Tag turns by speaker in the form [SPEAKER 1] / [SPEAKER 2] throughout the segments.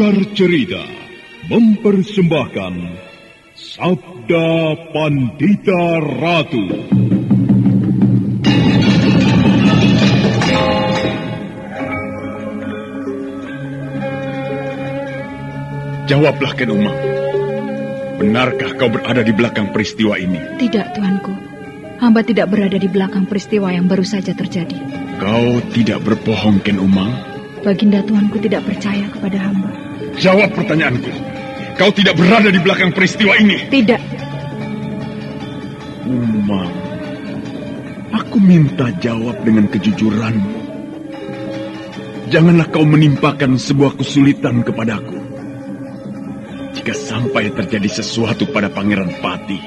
[SPEAKER 1] Sanggar Cerita mempersembahkan Sabda Pandita Ratu.
[SPEAKER 2] Jawablah, Ken Umang. Benarkah kau berada di belakang peristiwa ini?
[SPEAKER 3] Tidak, Tuanku. Hamba tidak berada di belakang peristiwa yang baru saja terjadi.
[SPEAKER 2] Kau tidak berbohong, Ken Umang?
[SPEAKER 3] Baginda Tuanku tidak percaya kepada hamba.
[SPEAKER 2] Jawab pertanyaanku. Kau tidak berada di belakang peristiwa ini?
[SPEAKER 3] Tidak.
[SPEAKER 2] Umang, aku minta jawab dengan kejujuranmu. Janganlah kau menimpakan sebuah kesulitan kepadaku. Jika sampai terjadi sesuatu pada Pangeran Pati,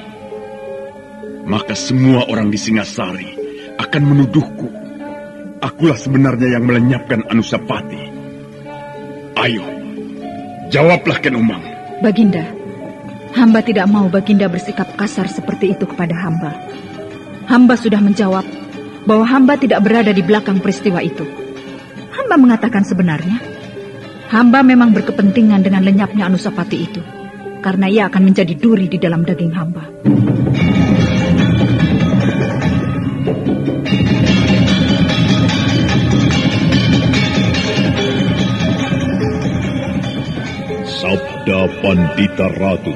[SPEAKER 2] maka semua orang di Singasari akan menuduhku. Akulah sebenarnya yang melenyapkan Anusapati. Ayo, jawablah, Ken Umang.
[SPEAKER 3] Baginda, hamba tidak mau Baginda bersikap kasar seperti itu kepada hamba. Hamba sudah menjawab bahwa hamba tidak berada di belakang peristiwa itu. Hamba mengatakan sebenarnya, hamba memang berkepentingan dengan lenyapnya Anusapati itu, karena ia akan menjadi duri di dalam daging hamba.
[SPEAKER 1] Sabda Pandita Ratu,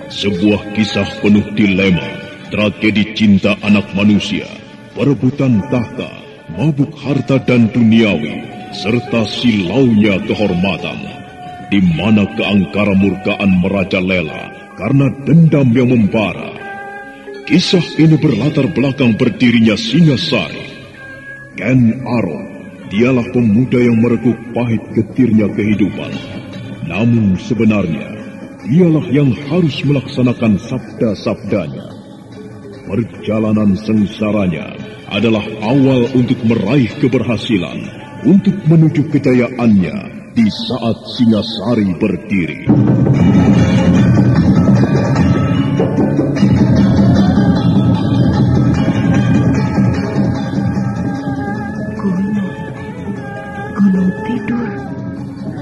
[SPEAKER 1] sebuah kisah penuh dilema, tragedi cinta anak manusia, perebutan tahta, mabuk harta dan duniawi, serta silaunya kehormatan, di mana keangkara murkaan merajalela karena dendam yang membara. Kisah ini berlatar belakang berdirinya Singasari. Ken Arok, dialah pemuda yang merekuk pahit getirnya kehidupan. Namun sebenarnya, dialah yang harus melaksanakan sabda-sabdanya. Perjalanan sengsaranya adalah awal untuk meraih keberhasilan, untuk menuju kejayaannya di saat Singasari berdiri.
[SPEAKER 3] Gunung tidur,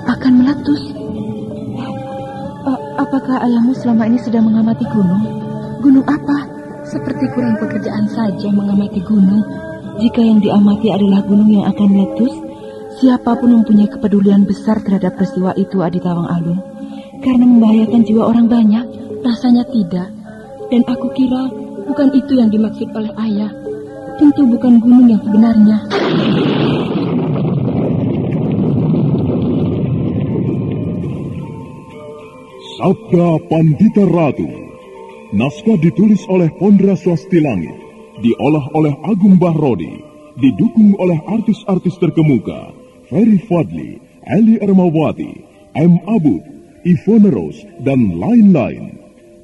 [SPEAKER 3] akan meletus. Apakah ayahmu selama ini sedang mengamati gunung? Gunung apa? Seperti kurang pekerjaan saja mengamati gunung. Jika yang diamati adalah gunung yang akan meletus, siapapun mempunyai kepedulian besar terhadap peristiwa itu, Adi Tawang Alun. Karena membahayakan jiwa orang banyak. Rasanya tidak. Dan aku kira bukan itu yang dimaksud oleh ayah. Tentu bukan gunung yang sebenarnya.
[SPEAKER 1] Sabda Pandita Ratu. Naskah ditulis oleh Pondra Swasti Langit, diolah oleh Agung Bahrodi, didukung oleh artis-artis terkemuka Ferry Fadli, Eli Ermawati, M. Abud, Ivone Rose, dan lain-lain.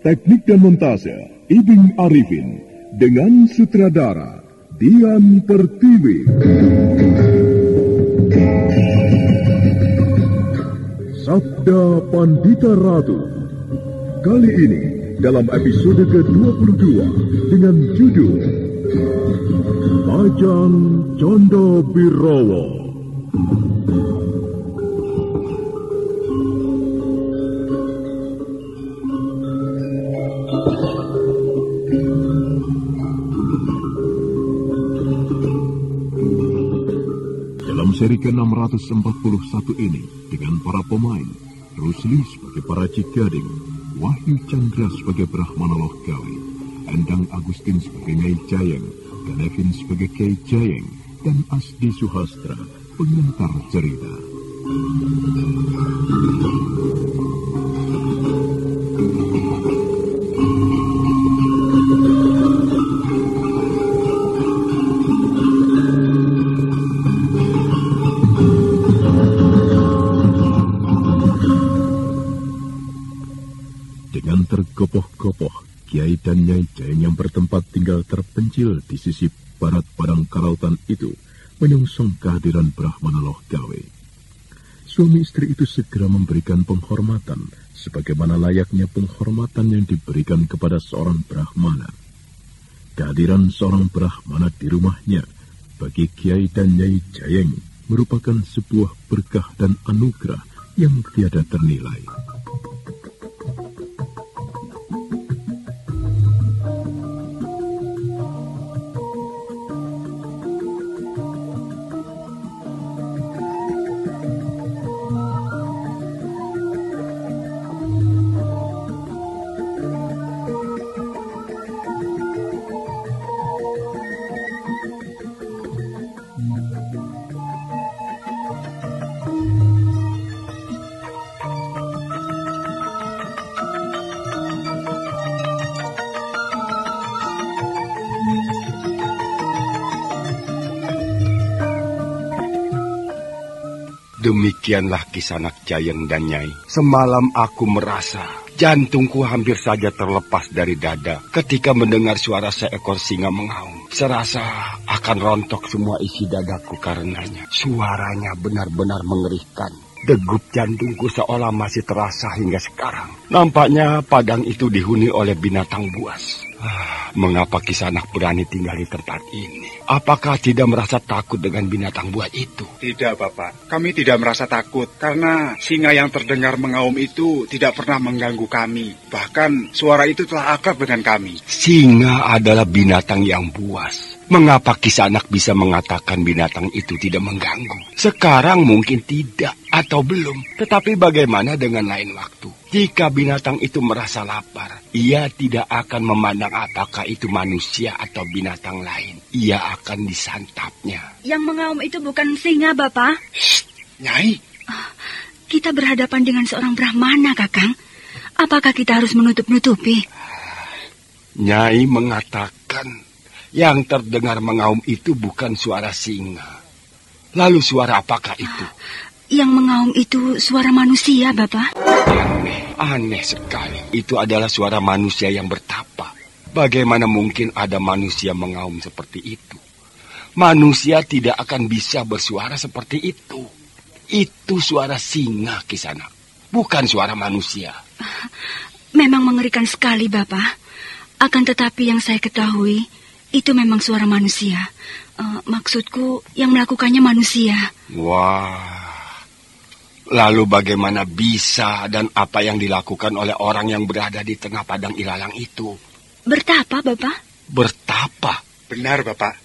[SPEAKER 1] Teknik dan montase Ibing Arifin, dengan sutradara Dian Pertiwi. Sabda Pandita Ratu. Kali ini dalam episode ke-22 dengan judul Bajang Condo Birowo. Seri ke-641 ini dengan para pemain Rusli sebagai Paraji Gading, Wahyu Chandra sebagai Brahmana Lohgawe, Endang Agustin sebagai Nyai Jayeng, Ganevin sebagai Kiai Jayeng, dan Asdi Suhastra pengantar cerita. Tergopoh-gopoh, Kiai dan Nyai Jayeng yang bertempat tinggal terpencil di sisi barat padang karautan itu menyongsong kehadiran Brahmana Lohgawe. Suami istri itu segera memberikan penghormatan sebagaimana layaknya penghormatan yang diberikan kepada seorang Brahmana. Kehadiran seorang Brahmana di rumahnya bagi Kiai dan Nyai Jayeng merupakan sebuah berkah dan anugerah yang tiada ternilai.
[SPEAKER 4] Demikianlah kisah anak Jayeng dan Nyai. Semalam aku merasa jantungku hampir saja terlepas dari dada ketika mendengar suara seekor singa mengaum. Serasa akan rontok semua isi dadaku karenanya. Suaranya benar-benar mengerikan. Degup jantungku seolah masih terasa hingga sekarang. Nampaknya padang itu dihuni oleh binatang buas. Mengapa Kisanak berani tinggal di tempat ini? Apakah tidak merasa takut dengan binatang buas itu?
[SPEAKER 5] Tidak, Bapak. Kami tidak merasa takut karena singa yang terdengar mengaum itu tidak pernah mengganggu kami. Bahkan suara itu telah akrab dengan kami.
[SPEAKER 4] Singa adalah binatang yang buas. Mengapa Kisanak bisa mengatakan binatang itu tidak mengganggu? Sekarang mungkin tidak atau belum. Tetapi bagaimana dengan lain waktu? Jika binatang itu merasa lapar, ia tidak akan memandang apakah itu manusia atau binatang lain. Ia akan disantapnya.
[SPEAKER 6] Yang mengaum itu bukan singa, Bapak.
[SPEAKER 5] Shh, Nyai.
[SPEAKER 6] Kita berhadapan dengan seorang Brahmana, Kakang. Apakah kita harus menutup-nutupi?
[SPEAKER 4] Nyai mengatakan yang terdengar mengaum itu bukan suara singa. Lalu suara apakah itu?
[SPEAKER 6] Yang mengaum itu suara manusia, Bapak.
[SPEAKER 4] Aneh sekali. Itu adalah suara manusia yang bertapa. Bagaimana mungkin ada manusia mengaum seperti itu? Manusia tidak akan bisa bersuara seperti itu. Itu suara singa, Kisanak. Bukan suara manusia.
[SPEAKER 6] Memang mengerikan sekali, Bapak. Akan tetapi yang saya ketahui, itu memang suara manusia. Maksudku, yang melakukannya manusia.
[SPEAKER 4] Wah. Lalu bagaimana bisa dan apa yang dilakukan oleh orang yang berada di tengah padang ilalang itu?
[SPEAKER 6] Bertapa, Bapak?
[SPEAKER 4] Bertapa?
[SPEAKER 5] Benar, Bapak.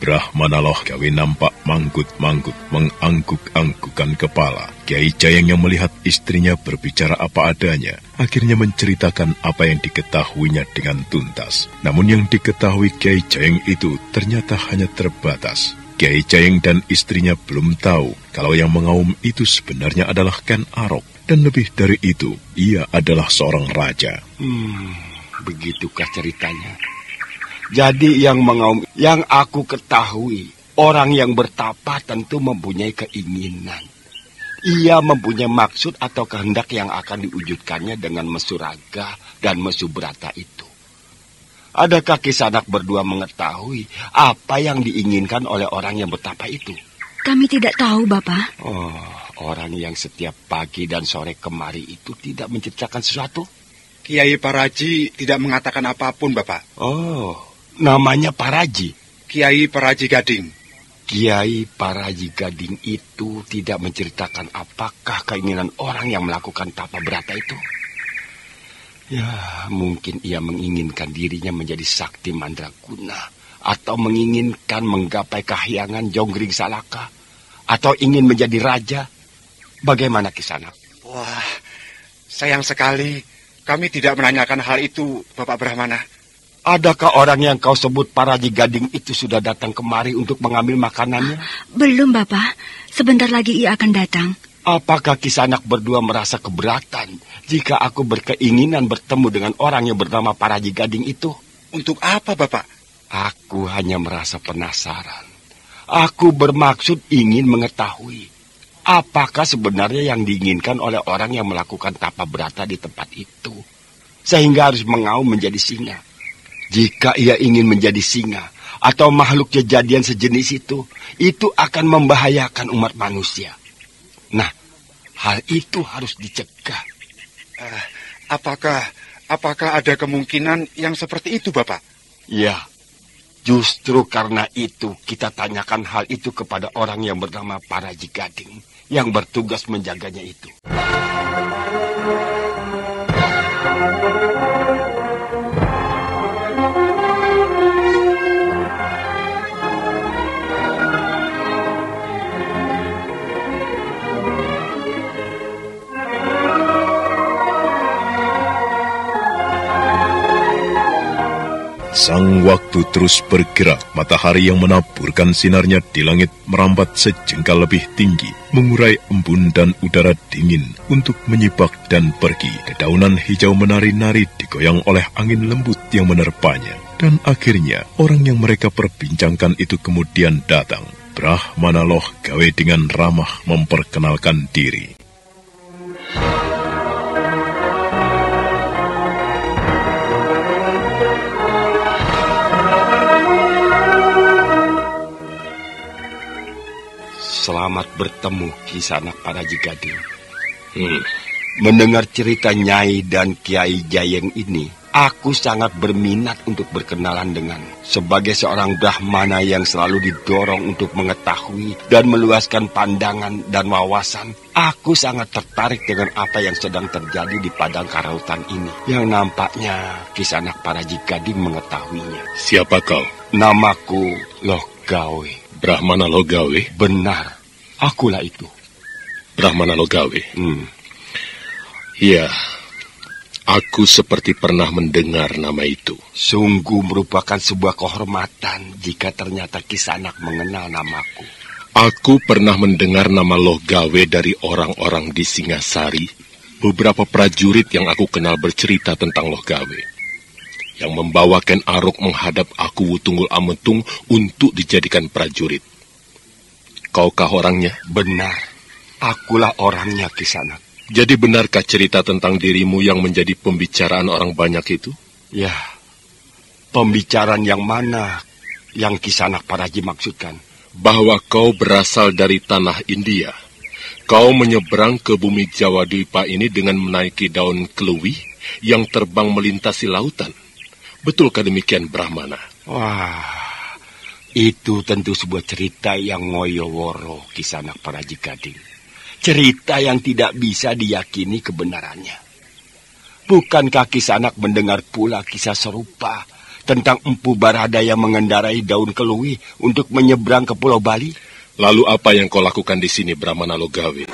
[SPEAKER 2] Brahmana loh gawe nampak manggut-manggut mengangguk-anggukan kepala. Kiai Jayeng yang melihat istrinya berbicara apa adanya, akhirnya menceritakan apa yang diketahuinya dengan tuntas. Namun yang diketahui Kiai Jayeng itu ternyata hanya terbatas. Kiai Jayeng dan istrinya belum tahu kalau yang mengaum itu sebenarnya adalah Ken Arok. Dan lebih dari itu, ia adalah seorang raja.
[SPEAKER 4] Begitukah ceritanya? Jadi yang mengaum, yang aku ketahui, orang yang bertapa tentu mempunyai keinginan. Ia mempunyai maksud atau kehendak yang akan diwujudkannya dengan Mesuraga dan Mesubrata itu. Adakah Kisanak berdua mengetahui apa yang diinginkan oleh orang yang bertapa itu?
[SPEAKER 6] Kami tidak tahu, Bapak.
[SPEAKER 4] Orang yang setiap pagi dan sore kemari itu tidak menceritakan sesuatu?
[SPEAKER 5] Kiai Paraji tidak mengatakan apapun, Bapak.
[SPEAKER 4] Namanya Paraji?
[SPEAKER 5] Kiai Paraji Gading.
[SPEAKER 4] Kiai Paraji Gading itu tidak menceritakan apakah keinginan orang yang melakukan tapa berata itu? Ya, mungkin ia menginginkan dirinya menjadi sakti mandraguna, atau menginginkan menggapai kahyangan Jonggring Salaka, atau ingin menjadi raja. Bagaimana Kisanak?
[SPEAKER 5] Wah, sayang sekali kami tidak menanyakan hal itu, Bapak Brahmana.
[SPEAKER 4] Adakah orang yang kau sebut Paraji Gading itu sudah datang kemari untuk mengambil makanannya?
[SPEAKER 6] Belum, Bapak. Sebentar lagi ia akan datang.
[SPEAKER 4] Apakah Kisanak berdua merasa keberatan jika aku berkeinginan bertemu dengan orang yang bernama Paraji Gading itu?
[SPEAKER 5] Untuk apa, Bapak?
[SPEAKER 4] Aku hanya merasa penasaran. Aku bermaksud ingin mengetahui apakah sebenarnya yang diinginkan oleh orang yang melakukan tapa berata di tempat itu, sehingga harus mengaum menjadi singa. Jika ia ingin menjadi singa atau makhluk kejadian sejenis itu akan membahayakan umat manusia. Nah, hal itu harus dicegah.
[SPEAKER 5] Apakah ada kemungkinan yang seperti itu, Bapak?
[SPEAKER 4] Ya, justru karena itu kita tanyakan hal itu kepada orang yang bernama Paraji Gading yang bertugas menjaganya itu.
[SPEAKER 7] Sang waktu terus bergerak, matahari yang menaburkan sinarnya di langit merambat sejengkal lebih tinggi, mengurai embun dan udara dingin untuk menyibak dan pergi. Dedaunan hijau menari-nari digoyang oleh angin lembut yang menerpanya. Dan akhirnya, orang yang mereka perbincangkan itu kemudian datang. Brahmana Loh Gawe dengan ramah memperkenalkan diri.
[SPEAKER 4] Selamat bertemu, Kisanak Paraji Gading. Mendengar cerita Nyai dan Kiai Jayeng ini, aku sangat berminat untuk berkenalan dengan. Sebagai seorang Brahmana yang selalu didorong untuk mengetahui dan meluaskan pandangan dan wawasan, aku sangat tertarik dengan apa yang sedang terjadi di padang karautan ini. Yang nampaknya Kisanak Paraji Gading mengetahuinya.
[SPEAKER 7] Siapa kau?
[SPEAKER 4] Namaku Loh Gawe.
[SPEAKER 7] Brahmana Loh Gawe?
[SPEAKER 4] Benar, akulah itu.
[SPEAKER 7] Brahmana Loh Gawe? Iya, aku seperti pernah mendengar nama itu.
[SPEAKER 4] Sungguh merupakan sebuah kehormatan jika ternyata Kisanak mengenal namaku.
[SPEAKER 7] Aku pernah mendengar nama Loh Gawe dari orang-orang di Singasari. Beberapa prajurit yang aku kenal bercerita tentang Loh Gawe, yang membawa Ken Arok menghadap aku Wutunggul Ametung untuk dijadikan prajurit. Kaukah orangnya?
[SPEAKER 4] Benar, akulah orangnya, Kisanak.
[SPEAKER 7] Jadi benarkah cerita tentang dirimu yang menjadi pembicaraan orang banyak itu?
[SPEAKER 4] Ya, pembicaraan yang mana yang Kisanak Paraji maksudkan?
[SPEAKER 7] Bahwa kau berasal dari tanah India. Kau menyeberang ke bumi Jawa Dwipa ini dengan menaiki daun keluih yang terbang melintasi lautan. Betulkah demikian, Brahmana?
[SPEAKER 4] Wah, itu tentu sebuah cerita yang ngoyo-woro, Kisanak Paraji Gading. Cerita yang tidak bisa diyakini kebenarannya. Bukankah Kisanak mendengar pula kisah serupa tentang Empu Barada yang mengendarai daun keluih untuk menyeberang ke Pulau Bali?
[SPEAKER 7] Lalu apa yang kau lakukan di sini, Brahmana Loh Gawe?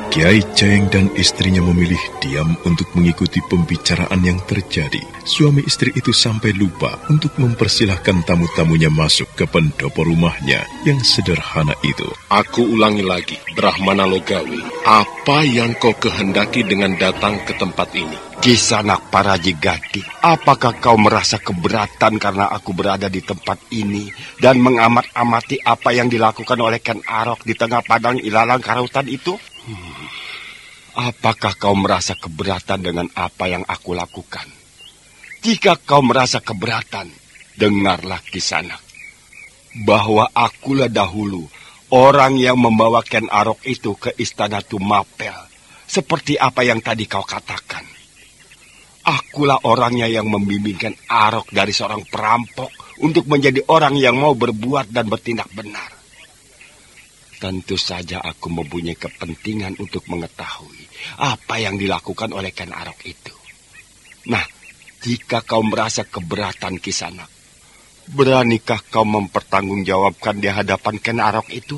[SPEAKER 7] Kiai Jayeng dan istrinya memilih diam untuk mengikuti pembicaraan yang terjadi. Suami istri itu sampai lupa untuk mempersilahkan tamu-tamunya masuk ke pendopo rumahnya yang sederhana itu. Aku ulangi lagi, Brahmana Loh Gawe, apa yang kau kehendaki dengan datang ke tempat ini?
[SPEAKER 4] Kisanak Paraji Gading, apakah kau merasa keberatan karena aku berada di tempat ini dan mengamat-amati apa yang dilakukan oleh Ken Arok di tengah padang ilalang karautan itu? Apakah kau merasa keberatan dengan apa yang aku lakukan? Jika kau merasa keberatan, dengarlah Kisanak, bahwa akulah dahulu orang yang membawa Ken Arok itu ke istana Tumapel, seperti apa yang tadi kau katakan. Akulah orangnya yang membimbingkan Arok dari seorang perampok untuk menjadi orang yang mau berbuat dan bertindak benar. Tentu saja aku mempunyai kepentingan untuk mengetahui apa yang dilakukan oleh Ken Arok itu. Nah, jika kau merasa keberatan, Kisanak, beranikah kau mempertanggungjawabkan di hadapan Ken Arok itu?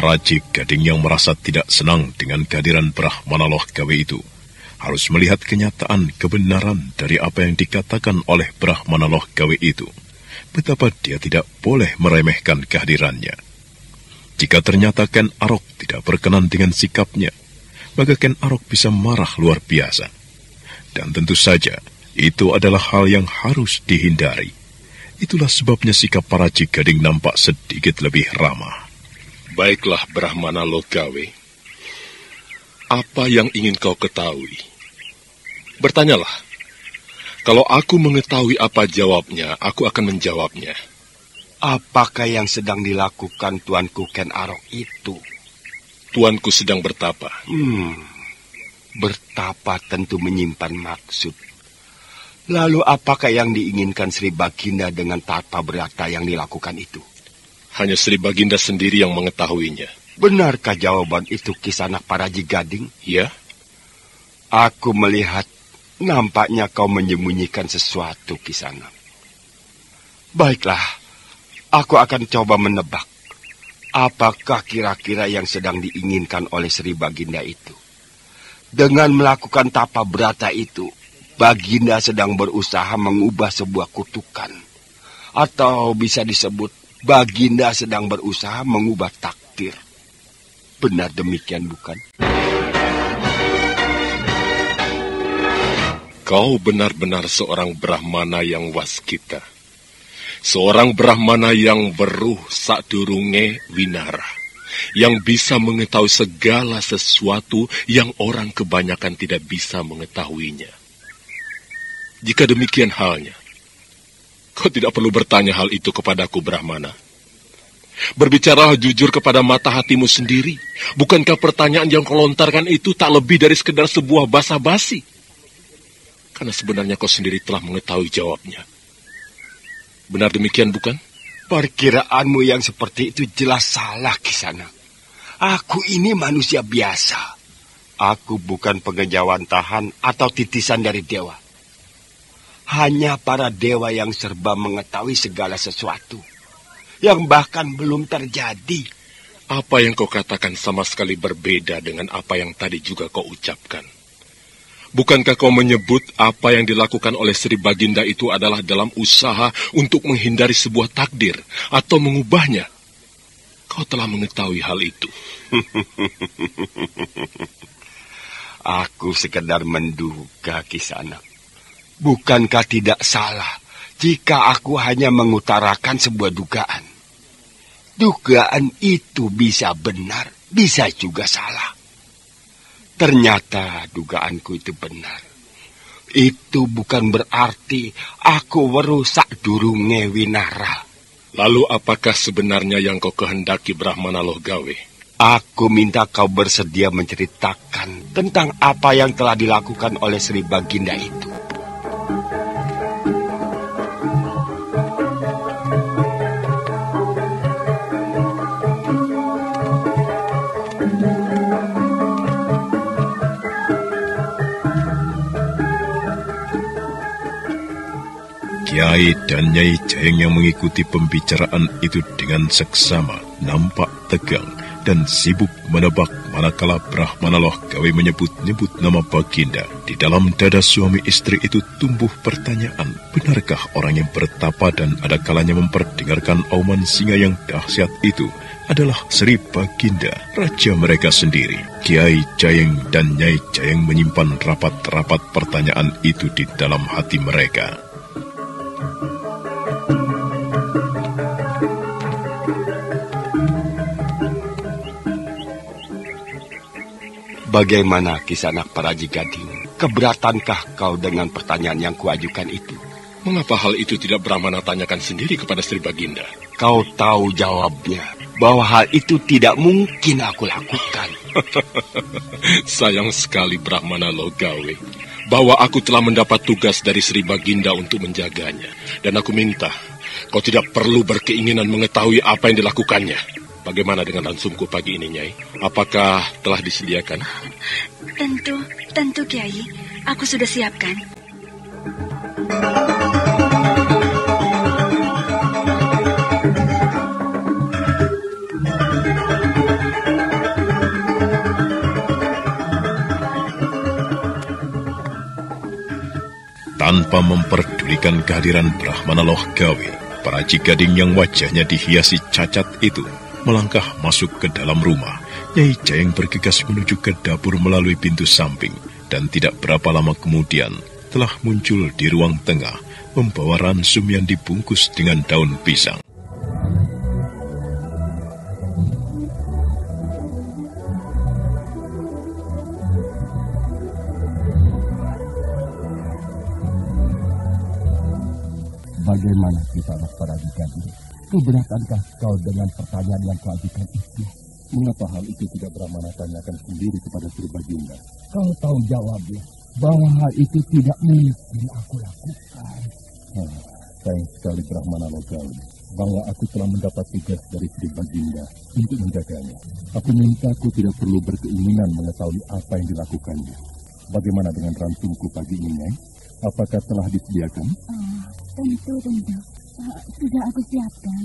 [SPEAKER 7] Paraji Gading yang merasa tidak senang dengan kehadiran Brahmana Loh Gawe itu harus melihat kenyataan kebenaran dari apa yang dikatakan oleh Brahmana Loh Gawe itu. Betapa dia tidak boleh meremehkan kehadirannya. Jika ternyata Ken Arok tidak berkenan dengan sikapnya, maka Ken Arok bisa marah luar biasa. Dan tentu saja itu adalah hal yang harus dihindari. Itulah sebabnya sikap para Cigading nampak sedikit lebih ramah.
[SPEAKER 8] Baiklah Brahmana Logawe, apa yang ingin kau ketahui? Bertanyalah. Kalau aku mengetahui apa jawabnya, aku akan menjawabnya.
[SPEAKER 4] Apakah yang sedang dilakukan Tuanku Ken Arok itu?
[SPEAKER 8] Tuanku sedang bertapa.
[SPEAKER 4] Bertapa tentu menyimpan maksud. Lalu apakah yang diinginkan Sri Baginda dengan tapa berata yang dilakukan itu?
[SPEAKER 8] Hanya Sri Baginda sendiri yang mengetahuinya.
[SPEAKER 4] Benarkah jawaban itu Kisanak Paraji Gading?
[SPEAKER 8] Ya.
[SPEAKER 4] Aku melihat nampaknya kau menyembunyikan sesuatu, Kisanak. Baiklah, aku akan coba menebak. Apakah kira-kira yang sedang diinginkan oleh Sri Baginda itu? Dengan melakukan tapa berata itu, Baginda sedang berusaha mengubah sebuah kutukan. Atau bisa disebut Baginda sedang berusaha mengubah takdir. Benar demikian, bukan?
[SPEAKER 8] Kau benar-benar seorang Brahmana yang waskita. Seorang Brahmana yang weruh sadurunge winara. Yang bisa mengetahui segala sesuatu yang orang kebanyakan tidak bisa mengetahuinya. Jika demikian halnya, kau tidak perlu bertanya hal itu kepadaku, Brahmana. Berbicaralah jujur kepada mata hatimu sendiri. Bukankah pertanyaan yang kau lontarkan itu tak lebih dari sekedar sebuah basa-basi? Karena sebenarnya kau sendiri telah mengetahui jawabnya. Benar demikian, bukan?
[SPEAKER 4] Perkiraanmu yang seperti itu jelas salah, Kisanak. Aku ini manusia biasa. Aku bukan pengejawan tahan atau titisan dari dewa. Hanya para dewa yang serba mengetahui segala sesuatu, yang bahkan belum terjadi.
[SPEAKER 8] Apa yang kau katakan sama sekali berbeda dengan apa yang tadi juga kau ucapkan. Bukankah kau menyebut apa yang dilakukan oleh Sri Baginda itu adalah dalam usaha untuk menghindari sebuah takdir atau mengubahnya? Kau telah mengetahui hal itu.
[SPEAKER 4] Aku sekedar menduga, Kisanak. Bukankah tidak salah jika aku hanya mengutarakan sebuah dugaan? Dugaan itu bisa benar, bisa juga salah. Ternyata dugaanku itu benar. Itu bukan berarti aku weruh sadurunge winara.
[SPEAKER 8] Lalu apakah sebenarnya yang kau kehendaki, Brahmana Logawe?
[SPEAKER 4] Aku minta kau bersedia menceritakan tentang apa yang telah dilakukan oleh Sri Baginda itu.
[SPEAKER 7] Kiai dan Nyai Jayeng yang mengikuti pembicaraan itu dengan seksama, nampak tegang dan sibuk menebak manakala Brahmana Logawe menyebut-nyebut nama Baginda. Di dalam dada suami istri itu tumbuh pertanyaan, benarkah orang yang bertapa dan ada kalanya memperdengarkan auman singa yang dahsyat itu adalah Sri Baginda, raja mereka sendiri? Kiai Jayeng dan Nyai Jayeng menyimpan rapat-rapat pertanyaan itu di dalam hati mereka.
[SPEAKER 4] Bagaimana, Kisanak Paraji Gading? Keberatankah kau dengan pertanyaan yang kuajukan itu?
[SPEAKER 8] Mengapa hal itu tidak Brahmana tanyakan sendiri kepada Sri Baginda?
[SPEAKER 4] Kau tahu jawabnya, bahwa hal itu tidak mungkin aku lakukan.
[SPEAKER 8] Sayang sekali, Brahmana Logawe, bahwa aku telah mendapat tugas dari Sri Baginda untuk menjaganya. Dan aku minta, kau tidak perlu berkeinginan mengetahui apa yang dilakukannya. Bagaimana dengan ransumku pagi ini, Nyai? Apakah telah disediakan?
[SPEAKER 6] Tentu, Kiai. Aku sudah siapkan.
[SPEAKER 7] Tanpa memperdulikan kehadiran Brahmana Logawe, para Cigading yang wajahnya dihiasi cacat itu melangkah masuk ke dalam rumah. Nyai Jayeng bergegas menuju ke dapur melalui pintu samping, dan tidak berapa lama kemudian telah muncul di ruang tengah, membawa ransum yang dibungkus dengan daun pisang.
[SPEAKER 9] Bagaimana kita Prajurit ini? Keberatankah kau dengan pertanyaan yang kau ajukan itu? Mengapa hal itu tidak Brahmana tanyakan sendiri kepada Sri Baginda? Kau tahu jawabnya bahwa hal itu tidak mungkin aku lakukan. Sayang sekali Brahmana Logawi, bahwa aku telah mendapat tugas dari Sri Baginda untuk menjaganya. Aku minta aku tidak perlu berkeinginan mengetahui apa yang dilakukannya. Bagaimana dengan ransumku pagi ini, Nyai? Apakah telah disediakan?
[SPEAKER 10] Tentu. Sudah aku siapkan.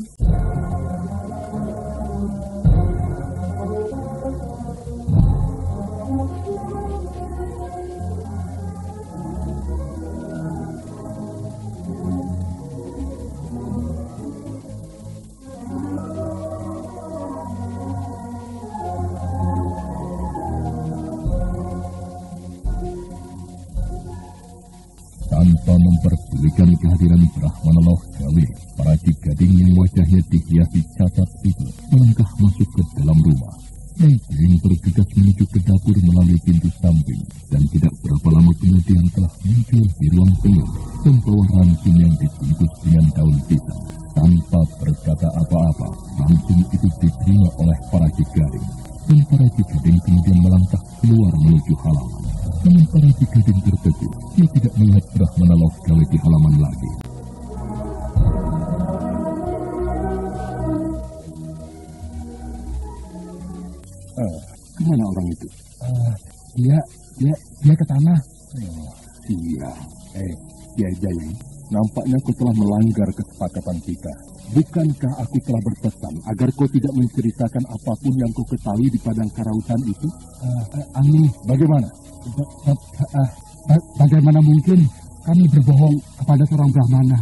[SPEAKER 9] Tanpa memperdulikan kehadiran Brahmana Logawi, para Cigading yang wajahnya dihiasi cacat itu melangkah masuk ke dalam rumah. Yang bergegas menuju ke dapur melalui pintu samping, dan tidak berapa lama kemudian telah muncul di ruang tengah, membawa ransum yang dibungkus dengan daun pisang. Tanpa berkata apa-apa, ransum itu diterima oleh para Cigading, dan para Cigading kemudian melangkah keluar menuju halaman. Namun para Cigading terkejut, dia tidak melihat Brahmana Logawi di halaman lagi. Kemana orang itu? Dia ke tanah. Iya. Kiai Jayang, nampaknya kau telah melanggar kesepakatan kita. Bukankah aku telah berpesan agar kau tidak menceritakan apapun yang kau ketahui di padang karautan itu? Bagaimana? Bagaimana mungkin kami berbohong kepada seorang Brahmana?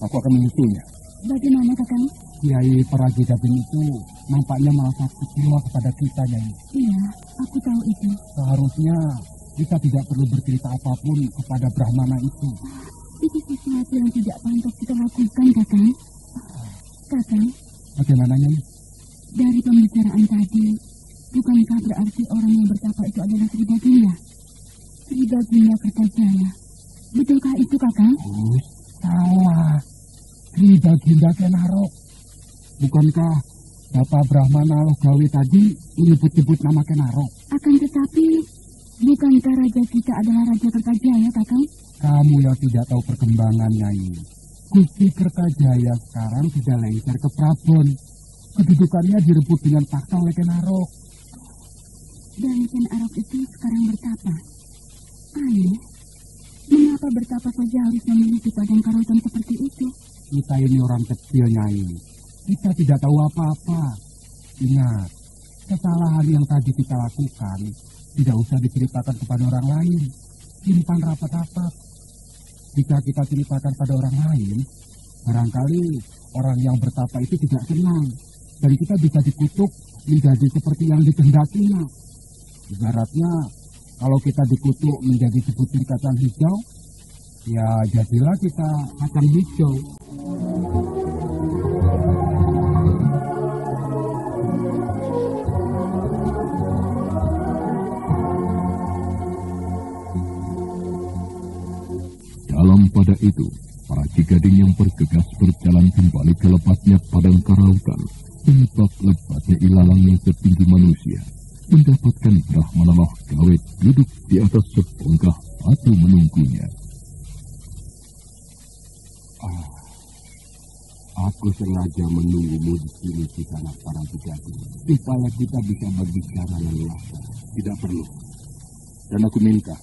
[SPEAKER 9] Aku akan menyusulnya.
[SPEAKER 10] Bagaimana, Kakang?
[SPEAKER 9] Kiai Prajigading itu nampaknya merasa kecewa kepada kita, Nyai.
[SPEAKER 10] Iya, aku tahu itu.
[SPEAKER 9] Seharusnya kita tidak perlu bercerita apapun kepada Brahmana itu.
[SPEAKER 10] Itu sesuatu yang tidak pantas kita lakukan, Kakang. Kakang.
[SPEAKER 9] Bagaimana, Nyai?
[SPEAKER 10] Dari pembicaraan tadi, bukankah berarti orang yang bertapa itu adalah Sri Baginda? Sri Baginda Kertajaya. Betulkah itu, Kakang?
[SPEAKER 9] Salah. Sri Baginda Kenarok. Bukankah Bapak Brahmana Logawi tadi menyebut-nyebut nama Kenarok?
[SPEAKER 10] Akan tetapi, bukankah raja kita adalah Raja Kertajaya, Kakang?
[SPEAKER 9] Kamu yang tidak tahu perkembangan, Nyai. Gusti Kertajaya sekarang sudah lengser ke Prabon. Kedudukannya direbut dengan paksa oleh Kenarok.
[SPEAKER 10] Dan Kenarok itu sekarang bertapa. Aneh, mengapa bertapa saja harus memilih di padang karautan seperti itu?
[SPEAKER 9] Kita ini orang kecil, Nyai. Kita tidak tahu apa-apa. Ingat, kesalahan yang tadi kita lakukan tidak usah diceritakan kepada orang lain. Simpan rapat-rapat. Jika kita ceritakan pada orang lain, barangkali orang yang bertapa itu tidak senang. Dan kita bisa dikutuk menjadi seperti yang dikehendakinya. Ibaratnya, kalau kita dikutuk menjadi sebutir kacang hijau, ya jadilah kita kacang hijau. Dalam pada itu, para Cigading yang bergegas berjalan kembali ke lebatnya padang karautan, menyebab lebatnya ilalang yang setinggi manusia, mendapatkan Brahmana Logawi duduk di atas sebongkah batu menunggunya. Aku sengaja menunggumu di sini di sana para Cigading, supaya kita bisa berbicara leluasa. Tidak perlu. Dan aku minta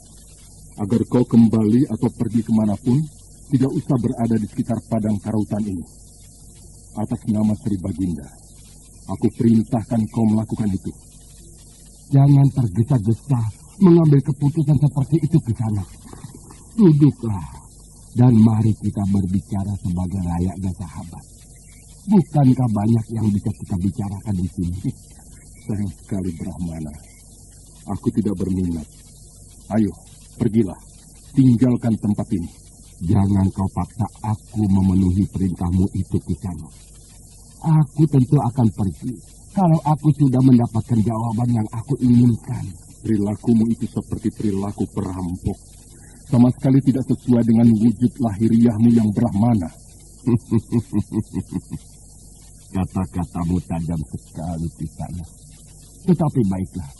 [SPEAKER 9] agar kau kembali atau pergi kemanapun, tidak usah berada di sekitar padang karautan ini. Atas nama Sri Baginda, aku perintahkan kau melakukan itu. Jangan tergesa-gesa mengambil keputusan seperti itu ke sana. Duduklah, dan mari kita berbicara sebagai layaknya sahabat. Bukankah banyak yang bisa kita bicarakan di sini? Sayang sekali Brahmana, aku tidak berminat. Ayo, pergilah. tinggalkan tempat ini.
[SPEAKER 4] Jangan kau paksa aku memenuhi perintahmu itu, Kisana. Aku tentu akan pergi kalau aku sudah mendapatkan jawaban yang aku inginkan.
[SPEAKER 9] Perilakumu itu seperti perilaku perampok. Sama sekali tidak sesuai dengan wujud lahiriahmu yang Brahmana.
[SPEAKER 4] Kata-katamu tajam sekali, Kisana. Tetapi baiklah,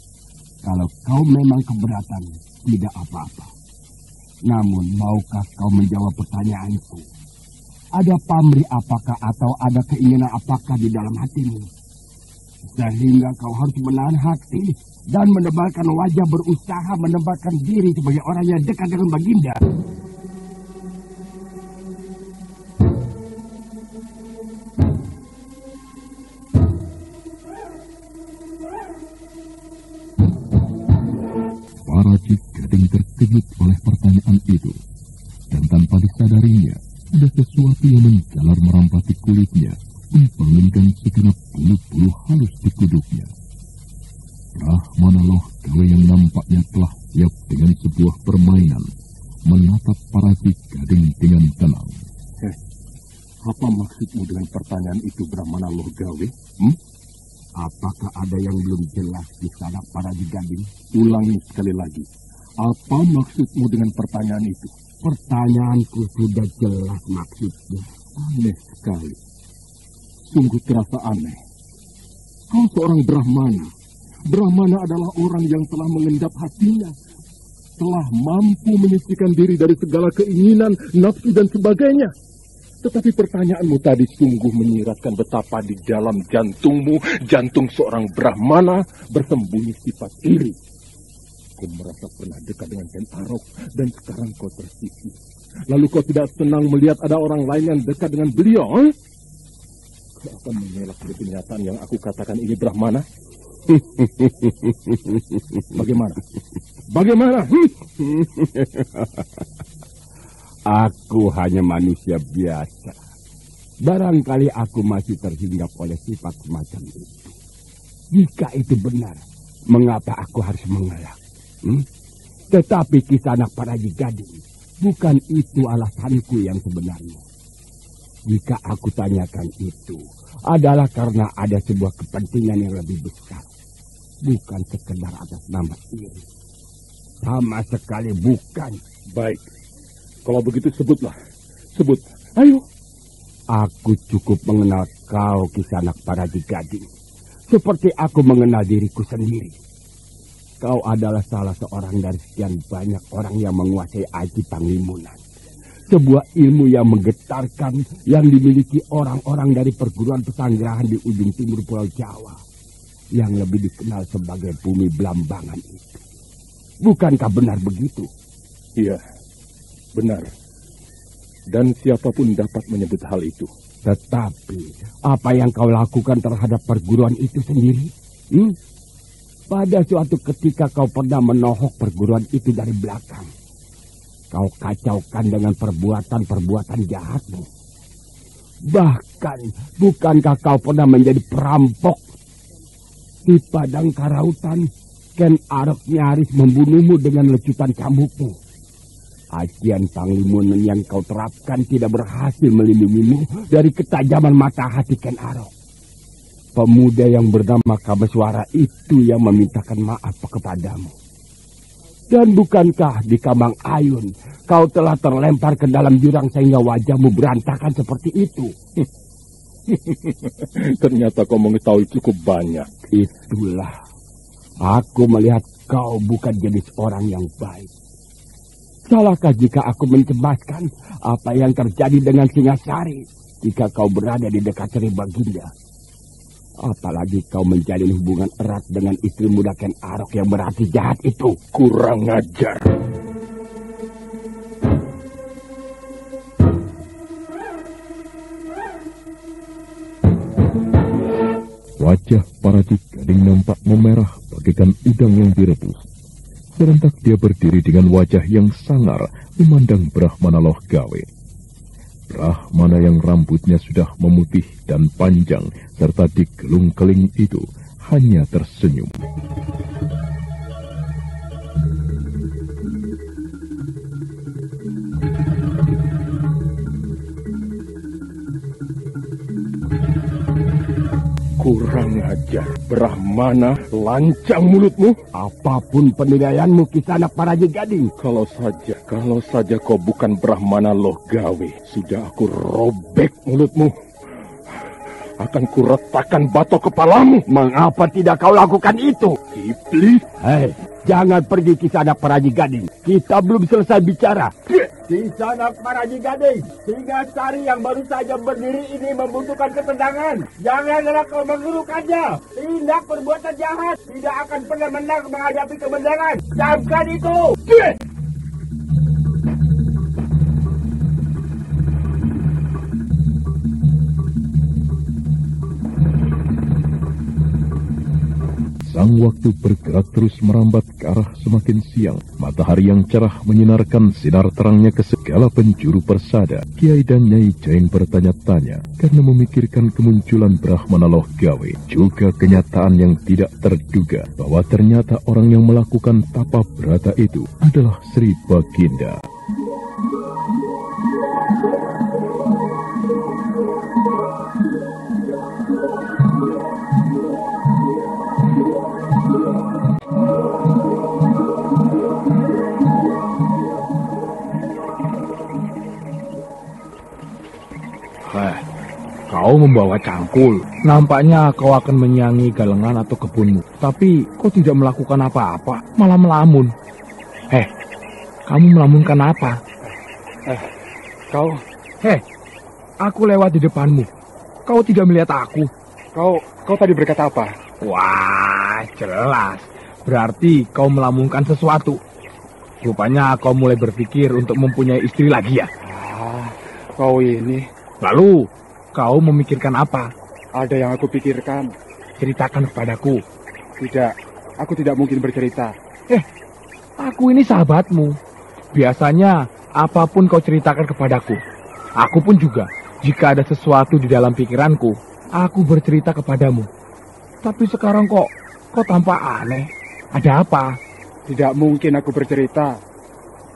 [SPEAKER 4] kalau kau memang keberatan, tidak apa-apa. Namun, maukah kau menjawab pertanyaanku? Ada pamrih apakah atau ada keinginan apakah di dalam hatimu? Sehingga kau harus menahan hati dan menebalkan wajah berusaha menempatkan diri sebagai orang yang dekat dengan Baginda.
[SPEAKER 1] Paracik Gading terkejut oleh pertanyaan itu, dan tanpa disadarinya, ada sesuatu yang menjalar merampati kulitnya, membangunkan segenap bulu-bulu halus di kuduknya. Brahmana Loh Gawe yang nampaknya telah siap dengan sebuah permainan, menatap Paracik Gading dengan tenang.
[SPEAKER 9] Apa maksudmu dengan pertanyaan itu, Brahmana Loh Gawe?
[SPEAKER 4] Apakah ada yang belum jelas di sana, Paracik Gading?
[SPEAKER 9] Ulangi sekali lagi. Apa maksudmu dengan pertanyaan itu?
[SPEAKER 4] Pertanyaanku sudah jelas maksudnya.
[SPEAKER 9] Aneh sekali. Sungguh terasa aneh. Kau seorang Brahmana. Brahmana adalah orang yang telah mengendap hatinya. Telah mampu menyisihkan diri dari segala keinginan, nafsu dan sebagainya. Tetapi pertanyaanmu tadi sungguh menyiratkan betapa di dalam jantungmu, jantung seorang Brahmana bersembunyi sifat iri. Kau merasa pernah dekat dengan Ken Arok dan sekarang kau tersisih. Lalu kau tidak senang melihat ada orang lain yang dekat dengan beliau. Kau akan mengelak dari kenyataan yang aku katakan ini, Brahmana? Bagaimana? Bagaimana?
[SPEAKER 4] Aku hanya manusia biasa. Barangkali aku masih terhinggap oleh sifat semacam itu. Jika itu benar, mengapa aku harus mengelak? Tetapi Kisanak Paracik Gading, bukan itu alasanku yang sebenarnya. Jika aku tanyakan itu, adalah karena ada sebuah kepentingan yang lebih besar. Bukan sekedar atas nama iri. Sama sekali bukan.
[SPEAKER 9] Baik. Kalau begitu sebutlah. Sebut. Ayo.
[SPEAKER 4] Aku cukup mengenal kau, Kisanak Paracik Gading. Seperti aku mengenal diriku sendiri. Kau adalah salah seorang dari sekian banyak orang yang menguasai Aji Panglimunan. Sebuah ilmu yang menggetarkan yang dimiliki orang-orang dari perguruan pesanggerahan di ujung timur Pulau Jawa. Yang lebih dikenal sebagai bumi Belambangan itu. Bukankah benar begitu?
[SPEAKER 9] Iya. Benar. Dan siapapun dapat menyebut hal itu.
[SPEAKER 4] Tetapi, apa yang kau lakukan terhadap perguruan itu sendiri? Pada suatu ketika kau pernah menohok perguruan itu dari belakang. Kau kacaukan dengan perbuatan-perbuatan jahatmu. Bahkan, bukankah kau pernah menjadi perampok? Di padang karautan, Ken Arok nyaris membunuhmu dengan lecutan cambukmu. Ajian Panglimunan yang kau terapkan tidak berhasil melindungimu dari ketajaman mata hati Ken Arok. Pemuda yang bernama Kameswara itu yang memintakan maaf kepadamu. Dan bukankah di Kambang Ayun kau telah terlempar ke dalam jurang sehingga wajahmu berantakan seperti itu?
[SPEAKER 9] Ternyata kau mengetahui cukup banyak.
[SPEAKER 4] Itulah. Aku melihat kau bukan jenis orang yang baik. Salahkah jika aku mencemaskan apa yang terjadi dengan Singasari jika kau berada di dekat Sri Baginda? Apalagi kau menjalin hubungan erat dengan istri muda Ken Arok yang berhati jahat itu.
[SPEAKER 9] Kurang ajar.
[SPEAKER 1] Wajah Paracik Gading nampak memerah bagaikan udang yang direbus. Serentak dia berdiri dengan wajah yang sangar memandang Brahmana Loh Gawe. Brahmana yang rambutnya sudah memutih dan panjang serta digelung keling itu hanya tersenyum.
[SPEAKER 9] Kurang ajar, Brahmana, lancang mulutmu.
[SPEAKER 4] Apapun penilaianmu, Kisanak Paraji Gading.
[SPEAKER 9] Kalau saja kau bukan Brahmana Loh Gawe, sudah aku robek mulutmu. Akan kuretakkan batok kepalamu.
[SPEAKER 4] Mengapa tidak kau lakukan itu?
[SPEAKER 9] Iblis.
[SPEAKER 4] Hei, jangan pergi Kisanak Paraji Gading. Kita belum selesai bicara. Kisanak Paraji Gading, Singasari yang baru saja berdiri ini membutuhkan ketenangan. Janganlah kau mengurukannya. Tindak perbuatan jahat tidak akan pernah menang menghadapi kebenaran. Camkan itu.
[SPEAKER 7] Sang waktu bergerak terus merambat ke arah semakin siang. Matahari yang cerah menyinarkan sinar terangnya ke segala penjuru persada. Kiai dan Nyai Jayeng bertanya-tanya karena memikirkan kemunculan Brahmana Loh Gawe. Juga kenyataan yang tidak terduga bahwa ternyata orang yang melakukan tapa brata itu adalah Sri Baginda.
[SPEAKER 11] Kau membawa cangkul. Nampaknya kau akan menyangi galengan atau kebunmu. Tapi kau tidak melakukan apa-apa, malah melamun. Kamu melamunkan apa? Aku lewat di depanmu. Kau tidak melihat aku.
[SPEAKER 5] Kau tadi berkata apa?
[SPEAKER 11] Wah, jelas. Berarti kau melamunkan sesuatu. Rupanya kau mulai berpikir untuk mempunyai istri lagi ya?
[SPEAKER 5] Kau ini...
[SPEAKER 11] Lalu, kau memikirkan apa?
[SPEAKER 5] Ada yang aku pikirkan.
[SPEAKER 11] Ceritakan kepadaku.
[SPEAKER 5] Tidak, aku tidak mungkin bercerita.
[SPEAKER 11] Aku ini sahabatmu. Biasanya, apapun kau ceritakan kepadaku. Aku pun juga, jika ada sesuatu di dalam pikiranku, aku bercerita kepadamu. Tapi sekarang kok tampak aneh. Ada apa?
[SPEAKER 5] Tidak mungkin aku bercerita.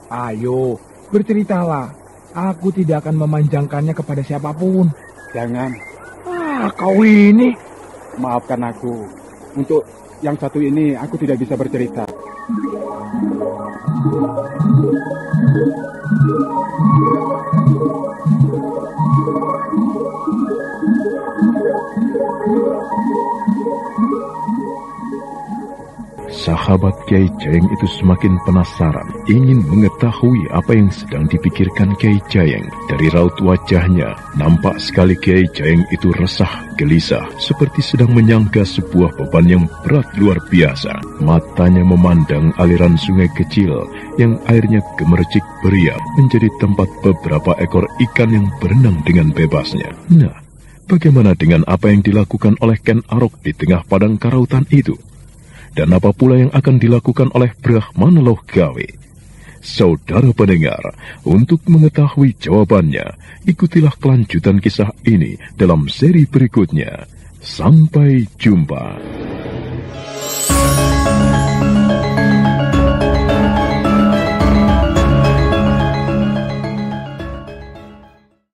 [SPEAKER 11] Ayo, berceritalah. Aku tidak akan memanjangkannya kepada siapapun.
[SPEAKER 5] Jangan.
[SPEAKER 11] Kau ini.
[SPEAKER 5] Maafkan aku. Untuk yang satu ini, aku tidak bisa bercerita.
[SPEAKER 7] Sahabat Kiai Jayeng itu semakin penasaran, ingin mengetahui apa yang sedang dipikirkan Kiai Jayeng. Dari raut wajahnya, nampak sekali Kiai Jayeng itu resah, gelisah, seperti sedang menyangga sebuah beban yang berat luar biasa. Matanya memandang aliran sungai kecil yang airnya gemercik beriak menjadi tempat beberapa ekor ikan yang berenang dengan bebasnya. Nah, bagaimana dengan apa yang dilakukan oleh Ken Arok di tengah padang karautan itu? Dan apa pula yang akan dilakukan oleh Brahmana Loh Gawe? Saudara pendengar, untuk mengetahui jawabannya, ikutilah kelanjutan kisah ini dalam seri berikutnya. Sampai jumpa.